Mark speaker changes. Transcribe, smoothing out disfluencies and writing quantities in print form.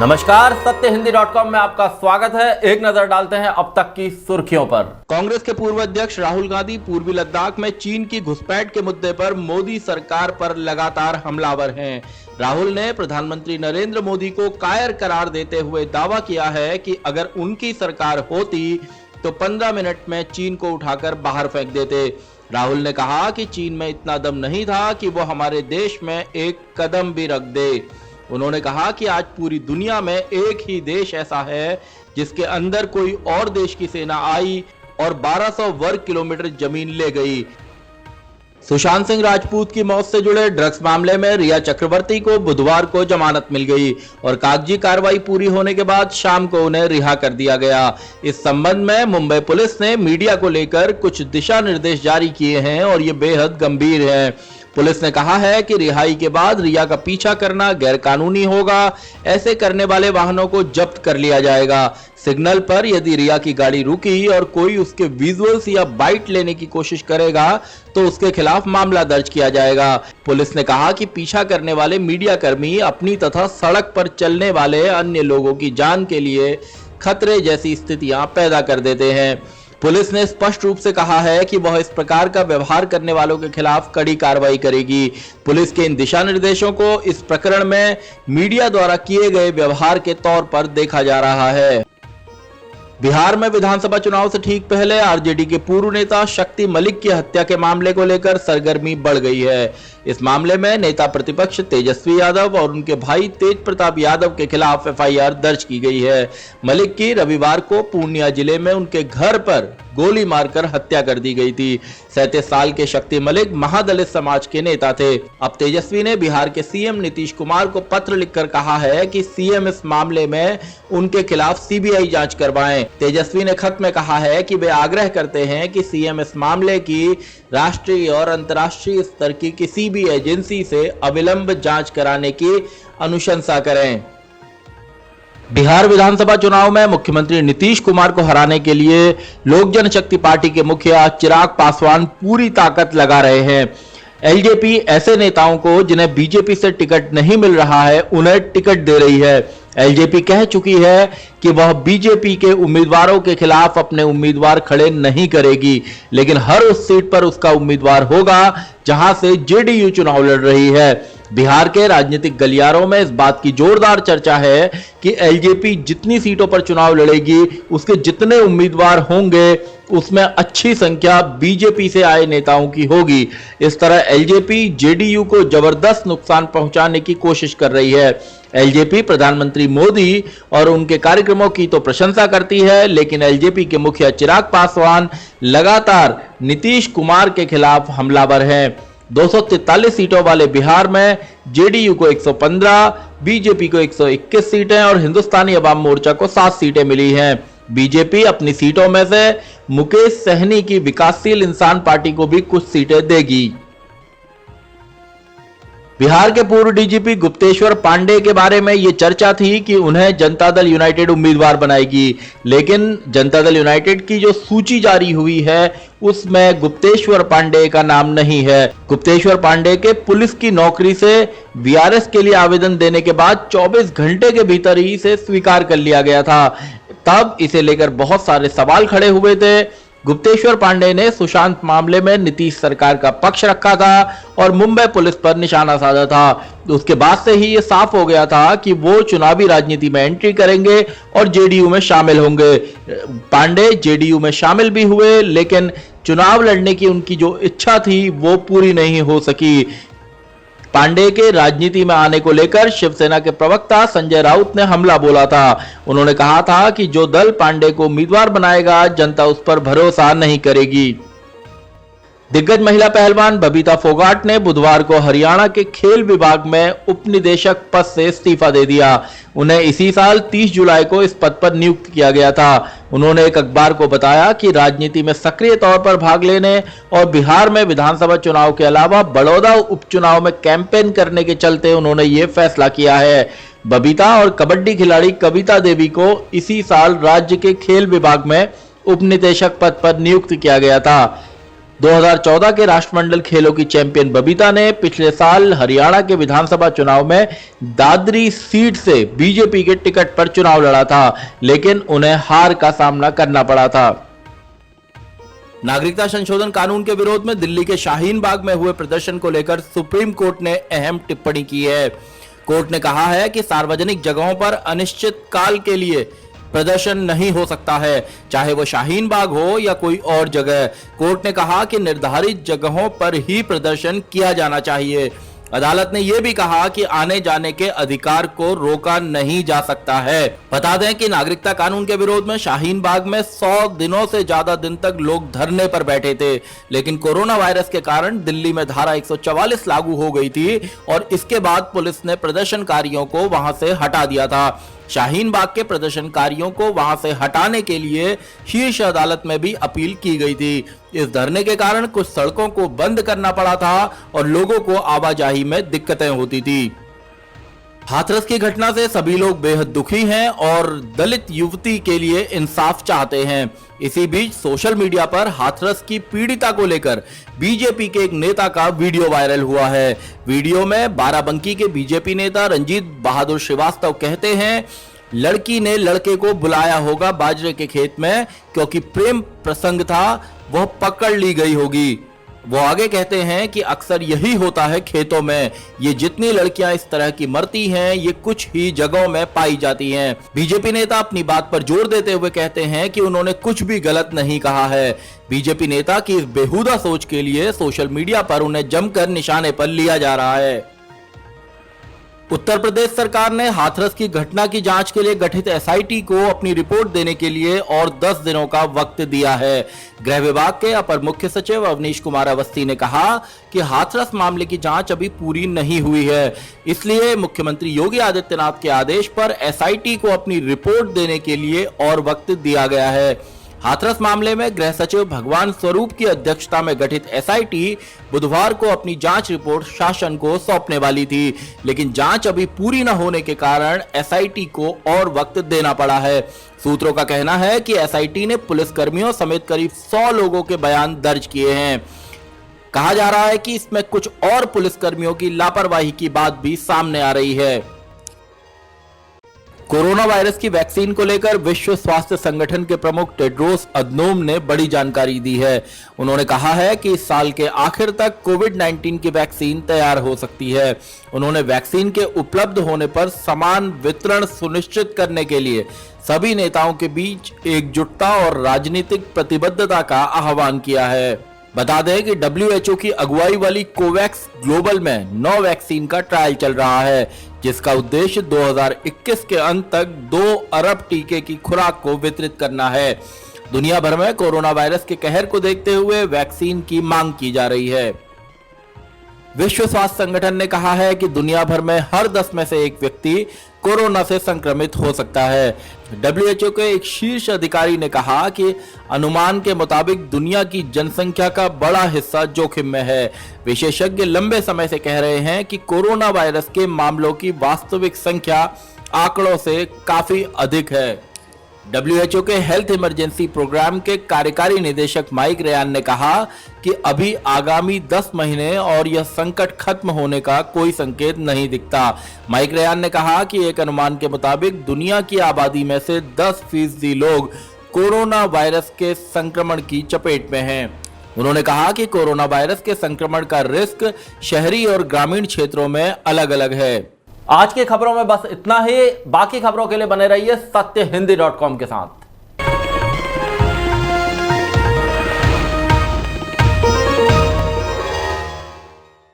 Speaker 1: नमस्कार, सत्यहिंदी.com में आपका स्वागत है। एक नजर डालते हैं अब तक की सुर्खियों पर। कांग्रेस के पूर्व अध्यक्ष राहुल गांधी पूर्वी लद्दाख में चीन की घुसपैठ के मुद्दे पर मोदी सरकार पर लगातार हमलावर हैं। राहुल ने प्रधानमंत्री नरेंद्र मोदी को कायर करार देते हुए दावा किया है कि अगर उनकी सरकार होती तो 15 मिनट में चीन को उठाकर बाहर फेंक देते। राहुल ने कहा कि चीन में इतना दम नहीं था कि वो हमारे देश में एक कदम भी रख दे। उन्होंने कहा कि आज पूरी दुनिया में एक ही देश ऐसा है जिसके अंदर कोई और देश की सेना आई और 1200 वर्ग किलोमीटर जमीन ले गई। सुशांत सिंह राजपूत की मौत से जुड़े ड्रग्स मामले में रिया चक्रवर्ती को बुधवार को जमानत मिल गई और कागजी कार्रवाई पूरी होने के बाद शाम को उन्हें रिहा कर दिया गया। इस संबंध में मुंबई पुलिस ने मीडिया को लेकर कुछ दिशा निर्देश जारी किए हैं और ये बेहद गंभीर है। पुलिस ने कहा है कि रिहाई के बाद रिया का पीछा करना गैरकानूनी होगा। ऐसे करने वाले वाहनों को जब्त कर लिया जाएगा। सिग्नल पर यदि रिया की गाड़ी रुकी और कोई उसके विजुअल्स या बाइट लेने की कोशिश करेगा तो उसके खिलाफ मामला दर्ज किया जाएगा। पुलिस ने कहा कि पीछा करने वाले मीडिया कर्मी अपनी तथा सड़क पर चलने वाले अन्य लोगों की जान के लिए खतरे जैसी स्थितियां पैदा कर देते हैं। पुलिस ने स्पष्ट रूप से कहा है कि वह इस प्रकार का व्यवहार करने वालों के खिलाफ कड़ी कार्रवाई करेगी। पुलिस के इन दिशा निर्देशों को इस प्रकरण में मीडिया द्वारा किए गए व्यवहार के तौर पर देखा जा रहा है। बिहार में विधानसभा चुनाव से ठीक पहले आरजेडी के पूर्व नेता शक्ति मलिक की हत्या के मामले को लेकर सरगर्मी बढ़ गई है। इस मामले में नेता प्रतिपक्ष तेजस्वी यादव और उनके भाई तेज प्रताप यादव के खिलाफ एफआईआर दर्ज की गई है। मलिक की रविवार को पूर्णिया जिले में उनके घर पर गोली मारकर हत्या कर दी गई थी। 37 साल के शक्ति मलिक महादलित समाज के नेता थे। अब तेजस्वी ने बिहार के सीएम नीतीश कुमार को पत्र लिखकर कहा है कि सीएम इस मामले में उनके खिलाफ सीबीआई जांच करवाएं। तेजस्वी ने खत में कहा है कि वे आग्रह करते हैं कि सीएम इस मामले की राष्ट्रीय और अंतर्राष्ट्रीय स्तर की किसी भी एजेंसी से अविलंब जांच कराने की अनुशंसा करें। बिहार विधानसभा चुनाव में मुख्यमंत्री नीतीश कुमार को हराने के लिए लोक जनशक्ति पार्टी के मुखिया चिराग पासवान पूरी ताकत लगा रहे हैं। एलजेपी ऐसे नेताओं को जिन्हें बीजेपी से टिकट नहीं मिल रहा है उन्हें टिकट दे रही है। एलजेपी कह चुकी है कि वह बीजेपी के उम्मीदवारों के खिलाफ अपने उम्मीदवार खड़े नहीं करेगी, लेकिन हर उस सीट पर उसका उम्मीदवार होगा जहां से जेडीयू चुनाव लड़ रही है। बिहार के राजनीतिक गलियारों में इस बात की जोरदार चर्चा है कि एलजेपी जितनी सीटों पर चुनाव लड़ेगी उसके जितने उम्मीदवार होंगे उसमें अच्छी संख्या बीजेपी से आए नेताओं की होगी। इस तरह एलजेपी जेडीयू को जबरदस्त नुकसान पहुंचाने की कोशिश कर रही है। एलजेपी प्रधानमंत्री मोदी और उनके कार्यक्रमों की तो प्रशंसा करती है, लेकिन एलजेपी के मुखिया चिराग पासवान लगातार नीतीश कुमार के खिलाफ हमलावर हैं। 243 सीटों वाले बिहार में जेडीयू को 115, बीजेपी को 121 सीटें और हिंदुस्तानी अवाम मोर्चा को 7 सीटें मिली हैं। बीजेपी अपनी सीटों में से मुकेश सहनी की विकासशील इंसान पार्टी को भी कुछ सीटें देगी। बिहार के पूर्व डीजीपी गुप्तेश्वर पांडे के बारे में यह चर्चा थी कि उन्हें जनता दल यूनाइटेड उम्मीदवार बनाएगी, लेकिन जनता दल यूनाइटेड की जो सूची जारी हुई है उसमें गुप्तेश्वर पांडे का नाम नहीं है। गुप्तेश्वर पांडे के पुलिस की नौकरी से वीआरएस के लिए आवेदन देने के बाद 24 घंटे के भीतर ही इसे स्वीकार कर लिया गया था। तब इसे लेकर बहुत सारे सवाल खड़े हुए थे। गुप्तेश्वर पांडे ने सुशांत मामले में नीतीश सरकार का पक्ष रखा था और मुंबई पुलिस पर निशाना साधा था। उसके बाद से ही यह साफ हो गया था कि वो चुनावी राजनीति में एंट्री करेंगे और जेडीयू में शामिल होंगे। पांडे जेडीयू में शामिल भी हुए, लेकिन चुनाव लड़ने की उनकी जो इच्छा थी वो पूरी नहीं हो सकी। पांडे के राजनीति में आने को लेकर शिवसेना के प्रवक्ता संजय राउत ने हमला बोला था। उन्होंने कहा था कि जो दल पांडे को उम्मीदवार बनाएगा जनता उस पर भरोसा नहीं करेगी। दिग्गज महिला पहलवान बबीता फोगाट ने बुधवार को हरियाणा के खेल विभाग में उप निदेशक पद से इस्तीफा दे दिया। उन्हें इसी साल 30 जुलाई को इस पद पर नियुक्त किया गया था। उन्होंने एक अखबार को बताया कि राजनीति में सक्रिय तौर पर भाग लेने और बिहार में विधानसभा चुनाव के अलावा बड़ौदा उपचुनाव में कैंपेन करने के चलते उन्होंने ये फैसला किया है। बबीता और कबड्डी खिलाड़ी कविता देवी को इसी साल राज्य के खेल विभाग में उप निदेशक पद पर नियुक्त किया गया था। 2014 के राष्ट्रमंडल खेलों की चैंपियन बबीता ने पिछले साल हरियाणा के विधानसभा चुनाव में दादरी सीट से बीजेपी के टिकट पर चुनाव लड़ा था, लेकिन उन्हें हार का सामना करना पड़ा था। नागरिकता संशोधन कानून के विरोध में दिल्ली के शाहीन बाग में हुए प्रदर्शन को लेकर सुप्रीम कोर्ट ने अहम टिप्पणी की है। कोर्ट ने कहा है कि सार्वजनिक जगहों पर अनिश्चित काल के लिए प्रदर्शन नहीं हो सकता है, चाहे वो शाहीन बाग हो या कोई और जगह। कोर्ट ने कहा कि निर्धारित जगहों पर ही प्रदर्शन किया जाना चाहिए। अदालत ने यह भी कहा कि आने जाने के अधिकार को रोका नहीं जा सकता है। बता दें कि नागरिकता कानून के विरोध में शाहीन बाग में 100 दिनों से ज्यादा दिन तक लोग धरने पर बैठे थे, लेकिन कोरोना वायरस के कारण दिल्ली में धारा 144 लागू हो गई थी और इसके बाद पुलिस ने प्रदर्शनकारियों को वहां से हटा दिया था। शाहीन बाग के प्रदर्शनकारियों को वहां से हटाने के लिए शीर्ष अदालत में भी अपील की गई थी। इस धरने के कारण कुछ सड़कों को बंद करना पड़ा था और लोगों को आवाजाही में दिक्कतें होती थी। हाथरस की घटना से सभी लोग बेहद दुखी हैं और दलित युवती के लिए इंसाफ चाहते हैं। इसी बीच सोशल मीडिया पर हाथरस की पीड़िता को लेकर बीजेपी के एक नेता का वीडियो वायरल हुआ है। वीडियो में बाराबंकी के बीजेपी नेता रंजीत बहादुर श्रीवास्तव कहते हैं, लड़की ने लड़के को बुलाया होगा बाजरे के खेत में, क्योंकि प्रेम प्रसंग था, वह पकड़ ली गई होगी। वो आगे कहते हैं कि अक्सर यही होता है खेतों में, ये जितनी लड़कियां इस तरह की मरती हैं ये कुछ ही जगहों में पाई जाती हैं। बीजेपी नेता अपनी बात पर जोर देते हुए कहते हैं कि उन्होंने कुछ भी गलत नहीं कहा है। बीजेपी नेता की इस बेहुदा सोच के लिए सोशल मीडिया पर उन्हें जमकर निशाने पर लिया जा रहा है। उत्तर प्रदेश सरकार ने हाथरस की घटना की जांच के लिए गठित एसआईटी को अपनी रिपोर्ट देने के लिए और 10 दिनों का वक्त दिया है। गृह विभाग के अपर मुख्य सचिव अवनीश कुमार अवस्थी ने कहा कि हाथरस मामले की जांच अभी पूरी नहीं हुई है, इसलिए मुख्यमंत्री योगी आदित्यनाथ के आदेश पर एसआईटी को अपनी रिपोर्ट देने के लिए और वक्त दिया गया है। हाथरस मामले में गृह सचिव भगवान स्वरूप की अध्यक्षता में गठित एसआईटी बुधवार को अपनी जांच रिपोर्ट शासन को सौंपने वाली थी, लेकिन जांच अभी पूरी न होने के कारण एसआईटी को और वक्त देना पड़ा है। सूत्रों का कहना है कि एसआईटी ने पुलिसकर्मियों समेत करीब 100 लोगों के बयान दर्ज किए हैं। कहा जा रहा है कि इसमें कुछ और पुलिसकर्मियों की लापरवाही की बात भी सामने आ रही है। कोरोना वायरस की वैक्सीन को लेकर विश्व स्वास्थ्य संगठन के प्रमुख टेड्रोस अधनोम ने बड़ी जानकारी दी है। उन्होंने कहा है कि इस साल के आखिर तक कोविड-19 की वैक्सीन तैयार हो सकती है। उन्होंने वैक्सीन के उपलब्ध होने पर समान वितरण सुनिश्चित करने के लिए सभी नेताओं के बीच एकजुटता और राजनीतिक प्रतिबद्धता का आह्वान किया है। बता दें कि WHO की अगुवाई वाली कोवैक्स ग्लोबल में 9 वैक्सीन का ट्रायल चल रहा है, जिसका उद्देश्य 2021 के अंत तक 2 अरब टीके की खुराक को वितरित करना है। दुनिया भर में कोरोना वायरस के कहर को देखते हुए वैक्सीन की मांग की जा रही है। विश्व स्वास्थ्य संगठन ने कहा है कि दुनिया भर में हर 10 में से एक व्यक्ति कोरोना से संक्रमित हो सकता है। WHO के एक शीर्ष अधिकारी ने कहा कि अनुमान के मुताबिक दुनिया की जनसंख्या का बड़ा हिस्सा जोखिम में है। विशेषज्ञ लंबे समय से कह रहे हैं कि कोरोना वायरस के मामलों की वास्तविक संख्या आंकड़ों से काफी अधिक है। WHO के हेल्थ इमरजेंसी प्रोग्राम के कार्यकारी निदेशक माइक रेयान ने कहा कि अभी आगामी 10 महीने और यह संकट खत्म होने का कोई संकेत नहीं दिखता। माइक रेयान ने कहा कि एक अनुमान के मुताबिक दुनिया की आबादी में से 10% लोग कोरोना वायरस के संक्रमण की चपेट में हैं। उन्होंने कहा कि कोरोना वायरस के संक्रमण का रिस्क शहरी और ग्रामीण क्षेत्रों में अलग अलग है। आज की खबरों में बस इतना ही। बाकी खबरों के लिए बने रहिए सत्यहिंदी.com के साथ।